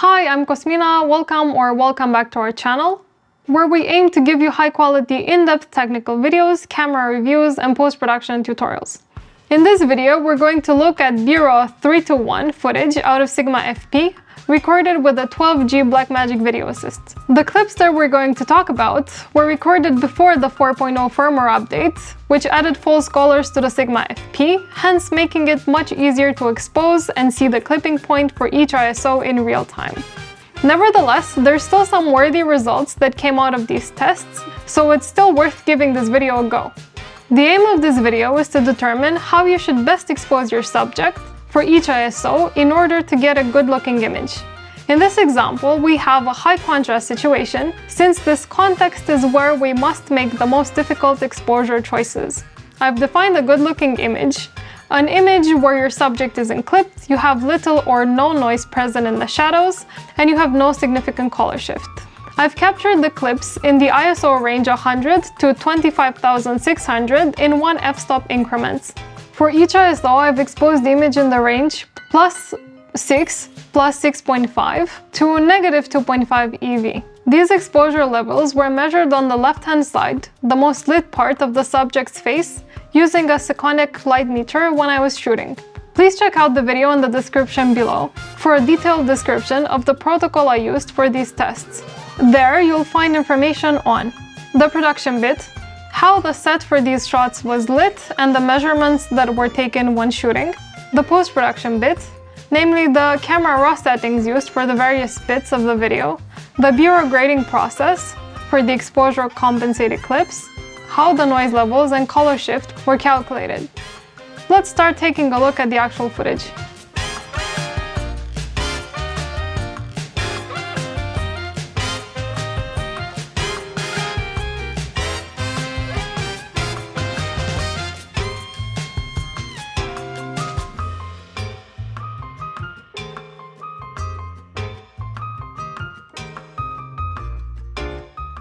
Hi, I'm Cosmina. Welcome back to our channel, where we aim to give you high quality, in-depth technical videos, camera reviews, and post-production tutorials. In this video, we're going to look at BRAW 3:1 footage out of Sigma FP, recorded with a 12G Blackmagic Video Assist. The clips that we're going to talk about were recorded before the 4.0 firmware update, which added false colors to the Sigma FP, hence making it much easier to expose and see the clipping point for each ISO in real time. Nevertheless, there's still some worthy results that came out of these tests, so it's still worth giving this video a go. The aim of this video is to determine how you should best expose your subject for each ISO in order to get a good-looking image. In this example, we have a high contrast situation, since this context is where we must make the most difficult exposure choices. I've defined a good-looking image, an image where your subject isn't clipped, you have little or no noise present in the shadows, and you have no significant color shift. I've captured the clips in the ISO range 100 to 25,600 in 1 f-stop increments. For each ISO, I've exposed the image in the range +6, +6.5 to -2.5 EV. These exposure levels were measured on the left-hand side, the most lit part of the subject's face, using a Sekonic light meter when I was shooting. Please check out the video in the description below for a detailed description of the protocol I used for these tests. There, you'll find information on the production bit, how the set for these shots was lit and the measurements that were taken when shooting, the post-production bit, namely the camera raw settings used for the various bits of the video, the BRAW grading process for the exposure compensated clips, how the noise levels and color shift were calculated. Let's start taking a look at the actual footage.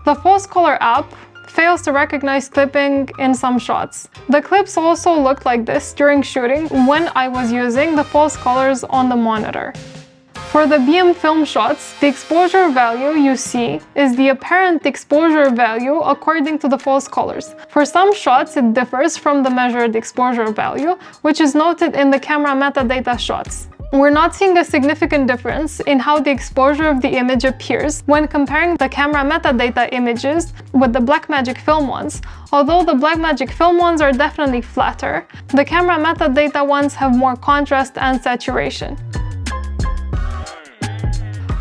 The false color app fails to recognize clipping in some shots. The clips also looked like this during shooting when I was using the false colors on the monitor. For the BM film shots, the exposure value you see is the apparent exposure value according to the false colors. For some shots, it differs from the measured exposure value, which is noted in the camera metadata shots. We're not seeing a significant difference in how the exposure of the image appears when comparing the camera metadata images with the Blackmagic film ones. Although the Blackmagic film ones are definitely flatter, the camera metadata ones have more contrast and saturation.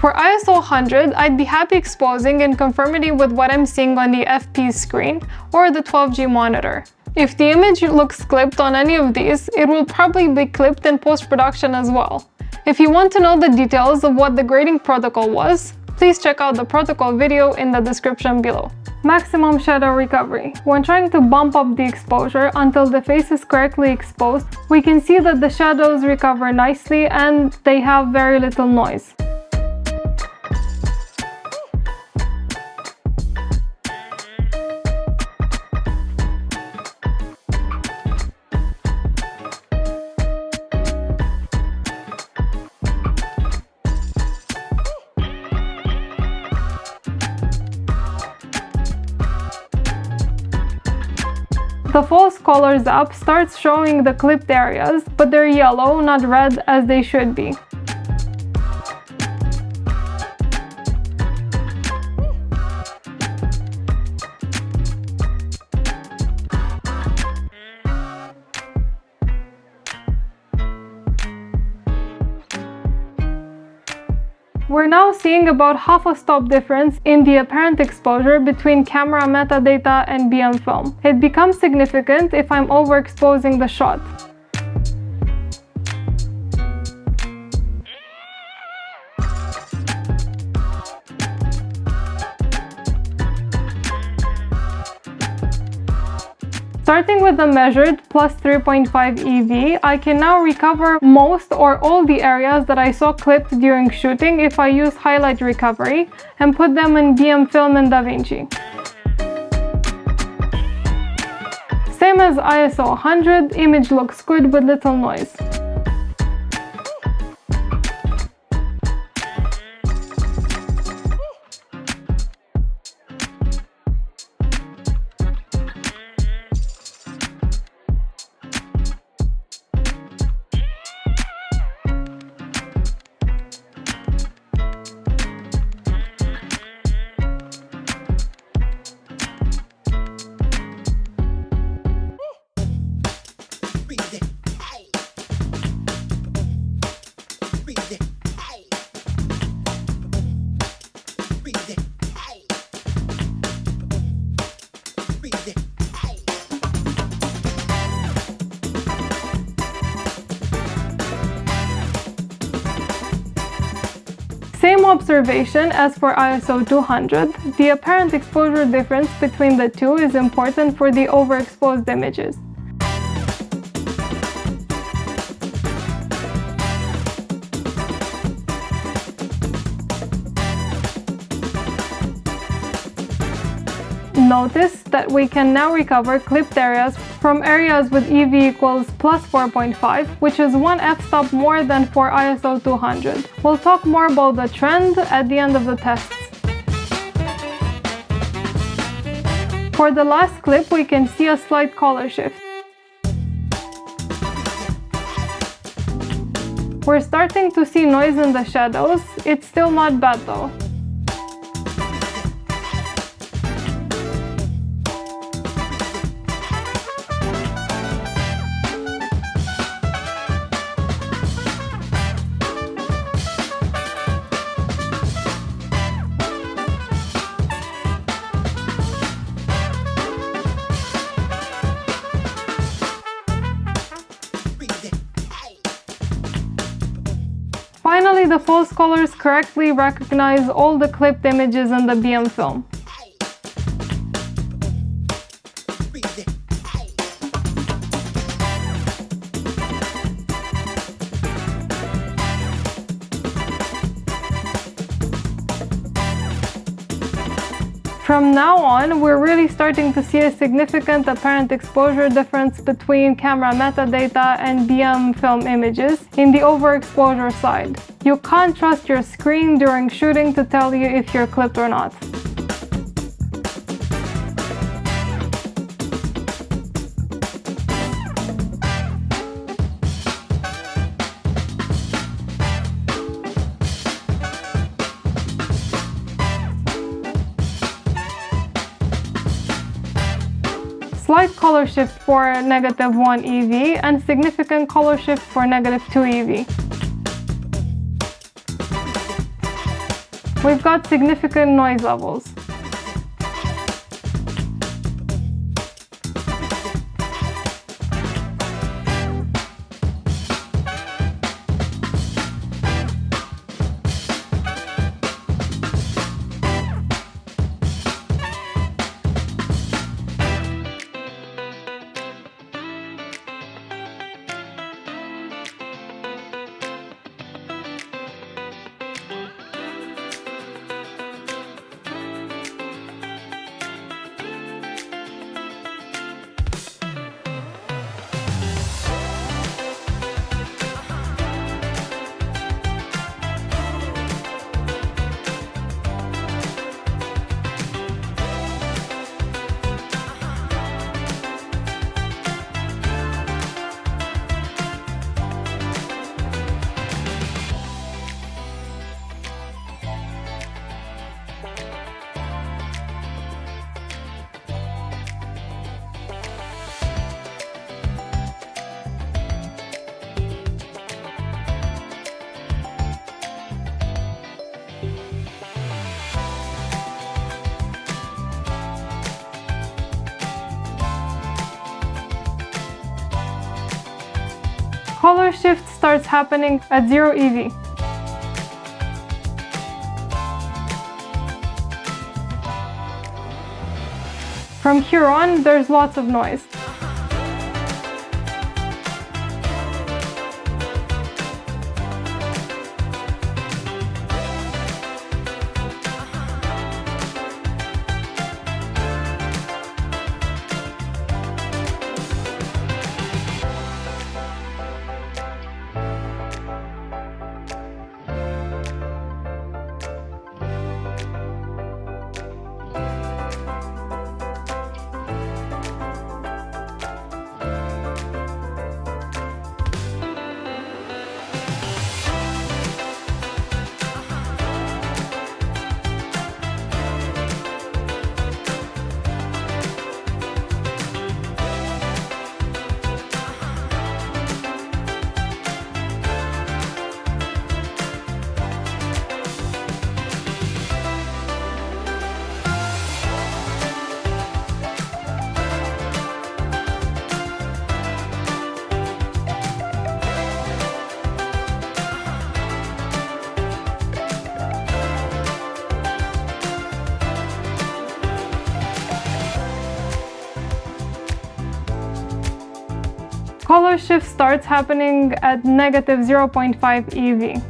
For ISO 100, I'd be happy exposing in conformity with what I'm seeing on the FP screen or the 12G monitor. If the image looks clipped on any of these, it will probably be clipped in post-production as well. If you want to know the details of what the grading protocol was, please check out the protocol video in the description below. Maximum shadow recovery. When trying to bump up the exposure until the face is correctly exposed, we can see that the shadows recover nicely and they have very little noise. The false colors app starts showing the clipped areas, but they're yellow, not red as they should be. We're now seeing about half a stop difference in the apparent exposure between camera metadata and BM film. It becomes significant if I'm overexposing the shot. Starting with the measured +3.5 EV, I can now recover most or all the areas that I saw clipped during shooting if I use highlight recovery and put them in BM film and DaVinci. Same as ISO 100, image looks good with little noise. Same observation as for ISO 200, the apparent exposure difference between the two is important for the overexposed images. Notice that we can now recover clipped areas from areas with EV equals plus 4.5, which is 1 f-stop more than for ISO 200. We'll talk more about the trend at the end of the tests. For the last clip, we can see a slight color shift. We're starting to see noise in the shadows. It's still not bad though. Finally, the false colors correctly recognize all the clipped images in the BM film. From now on, we're really starting to see a significant apparent exposure difference between camera metadata and BM film images in the overexposure side. You can't trust your screen during shooting to tell you if you're clipped or not. Slight color shift for -1 EV and significant color shift for -2 EV. We've got significant noise levels. Color shift starts happening at 0 EV. From here on, there's lots of noise. Color shift starts happening at negative 0.5 EV.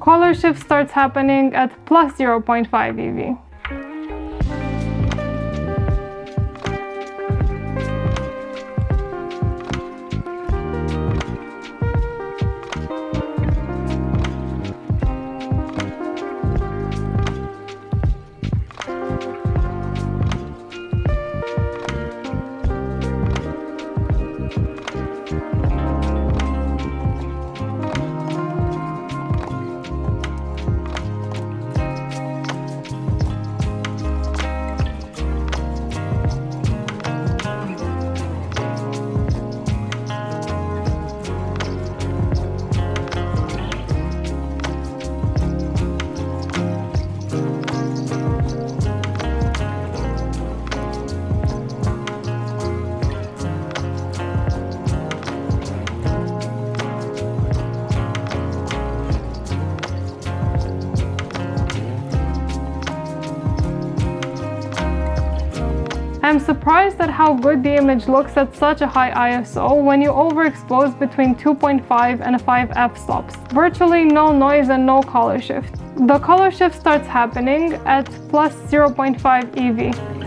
Color shift starts happening at plus 0.5 EV. I'm surprised at how good the image looks at such a high ISO when you overexpose between 2.5 and 5 f-stops. Virtually no noise and no color shift. The color shift starts happening at plus 0.5 EV.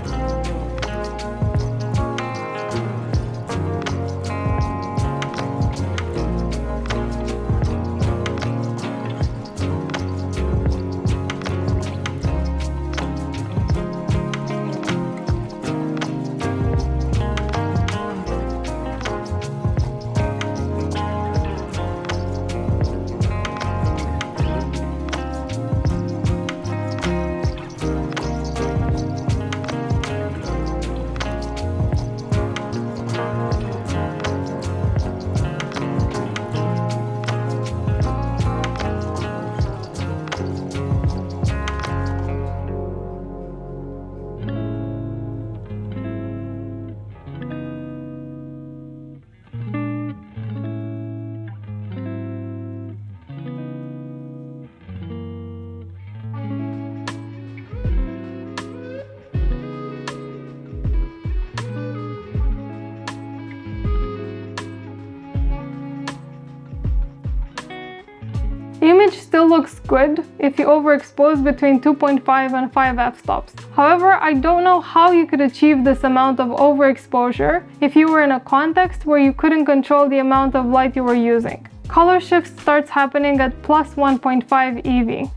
Image still looks good if you overexpose between 2.5 and 5 f-stops. However, I don't know how you could achieve this amount of overexposure if you were in a context where you couldn't control the amount of light you were using. Color shift starts happening at plus 1.5 EV.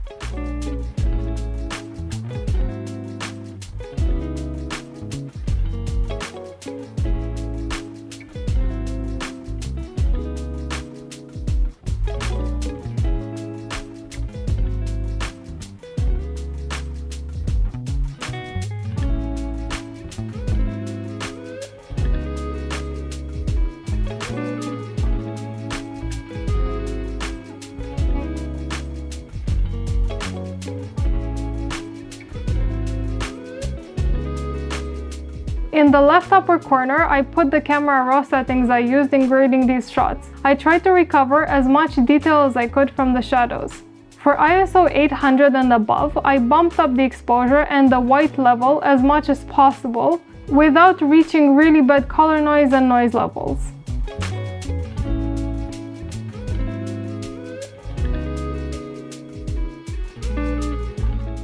In the left upper corner, I put the camera raw settings I used in grading these shots. I tried to recover as much detail as I could from the shadows. For ISO 800 and above, I bumped up the exposure and the white level as much as possible without reaching really bad color noise and noise levels.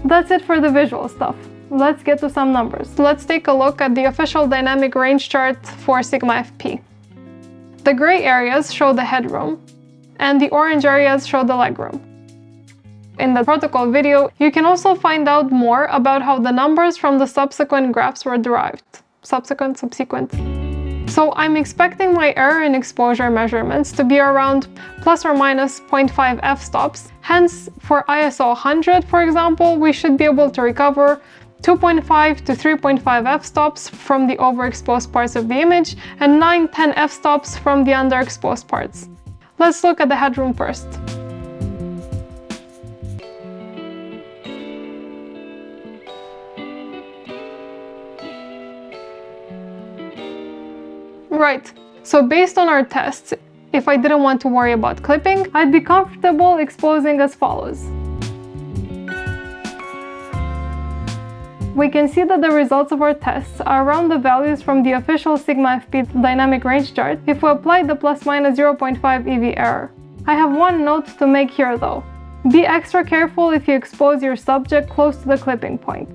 That's it for the visual stuff. Let's get to some numbers. Let's take a look at the official dynamic range chart for Sigma FP. The gray areas show the headroom, and the orange areas show the legroom. In the protocol video, you can also find out more about how the numbers from the subsequent graphs were derived. Subsequent. So I'm expecting my error in exposure measurements to be around plus or minus 0.5 f-stops. Hence, for ISO 100, for example, we should be able to recover 2.5 to 3.5 f-stops from the overexposed parts of the image and 9-10 f-stops from the underexposed parts. Let's look at the headroom first. Right, so based on our tests, if I didn't want to worry about clipping, I'd be comfortable exposing as follows. We can see that the results of our tests are around the values from the official Sigma FP dynamic range chart if we apply the plus minus 0.5 EV error. I have one note to make here though. Be extra careful if you expose your subject close to the clipping point.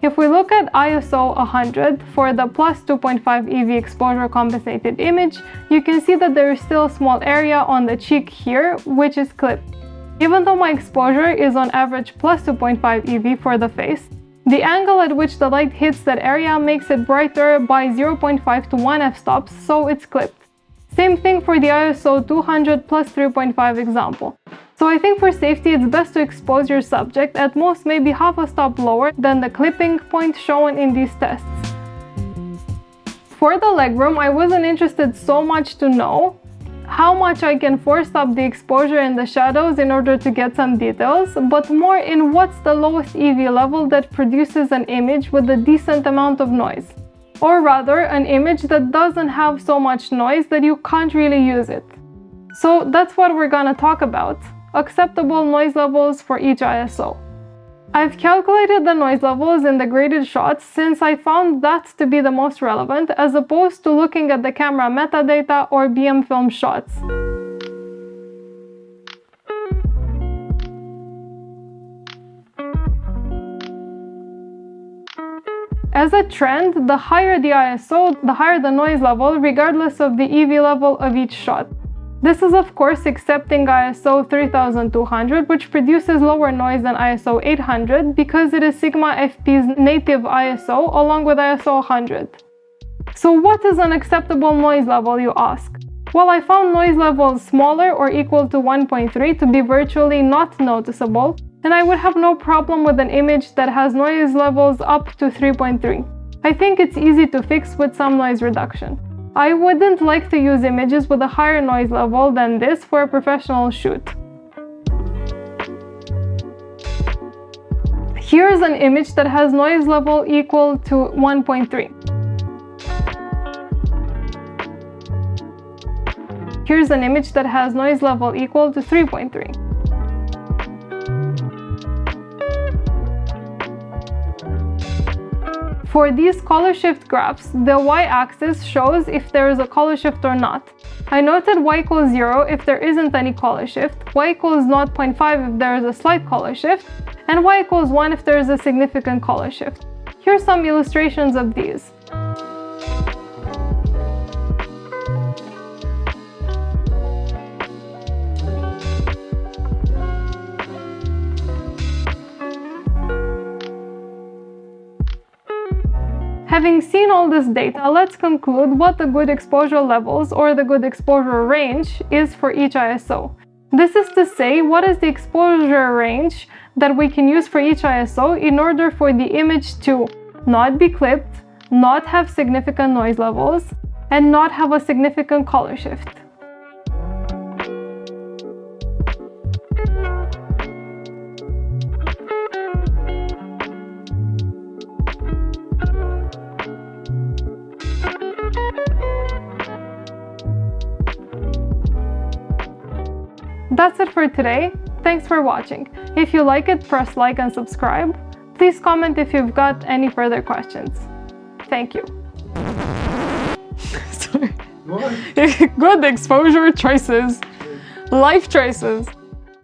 If we look at ISO 100 for the plus 2.5 EV exposure compensated image, you can see that there is still a small area on the cheek here, which is clipped. Even though my exposure is on average plus 2.5 EV for the face, the angle at which the light hits that area makes it brighter by 0.5 to 1 f-stops, so it's clipped. Same thing for the ISO 200 plus 3.5 example. So I think for safety it's best to expose your subject at most maybe half a stop lower than the clipping point shown in these tests. For the legroom, I wasn't interested so much to know how much I can force up the exposure in the shadows in order to get some details, but more in what's the lowest EV level that produces an image with a decent amount of noise. Or rather, an image that doesn't have so much noise that you can't really use it. So that's what we're gonna talk about. Acceptable noise levels for each ISO. I've calculated the noise levels in the graded shots since I found that to be the most relevant as opposed to looking at the camera metadata or BM film shots. As a trend, the higher the ISO, the higher the noise level regardless of the EV level of each shot. This is of course accepting ISO 3200, which produces lower noise than ISO 800 because it is Sigma FP's native ISO along with ISO 100. So what is an acceptable noise level, you ask? Well, I found noise levels smaller or equal to 1.3 to be virtually not noticeable, and I would have no problem with an image that has noise levels up to 3.3. I think it's easy to fix with some noise reduction. I wouldn't like to use images with a higher noise level than this for a professional shoot. Here's an image that has noise level equal to 1.3. Here's an image that has noise level equal to 3.3. For these color shift graphs, the y-axis shows if there is a color shift or not. I noted y equals 0 if there isn't any color shift, y equals 0.5 if there is a slight color shift, and y equals 1 if there is a significant color shift. Here's some illustrations of these. Having seen all this data, let's conclude what the good exposure levels or the good exposure range is for each ISO. This is to say, what is the exposure range that we can use for each ISO in order for the image to not be clipped, not have significant noise levels, and not have a significant color shift. That's it for today. Thanks for watching. If you like it, press like and subscribe. Please comment if you've got any further questions. Thank you. Sorry. What? Good exposure choices. Life choices.